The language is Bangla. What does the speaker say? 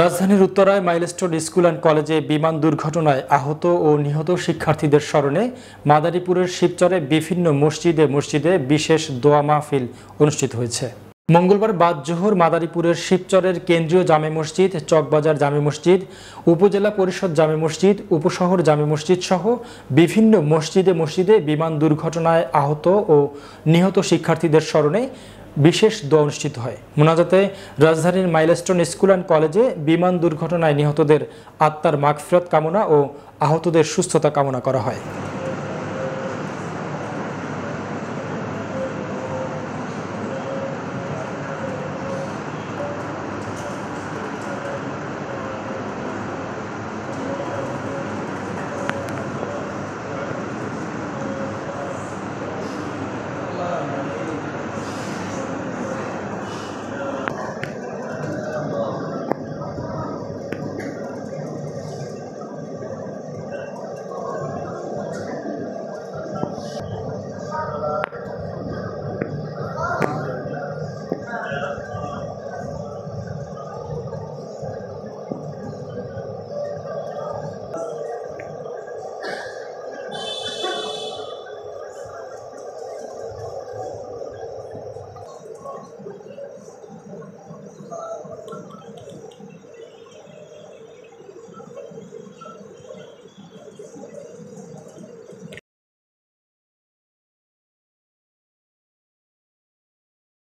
রাজধানীর উত্তরায় মাইলস্টোন স্কুল অ্যান্ড কলেজে বিমান দুর্ঘটনায় আহত ও নিহত শিক্ষার্থীদের স্মরণে মাদারীপুরের শিবচরে বিভিন্ন মসজিদে বিশেষ দোয়া মাহফিল অনুষ্ঠিত হয়েছে। মঙ্গলবার বাদ জোহর মাদারীপুরের শিবচরের কেন্দ্রীয় জামে মসজিদ, চকবাজার জামে মসজিদ, উপজেলা পরিষদ জামে মসজিদ, উপশহর জামে মসজিদ সহ বিভিন্ন মসজিদে বিমান দুর্ঘটনায় আহত ও নিহত শিক্ষার্থীদের স্মরণে বিশেষ দোয়া অনুষ্ঠিত হয়। মোনাজাতে রাজধানীর মাইলস্টোন স্কুল অ্যান্ড কলেজে বিমান দুর্ঘটনায় নিহতদের আত্মার মাগফিরাত কামনা ও আহতদের সুস্থতা কামনা করা হয়।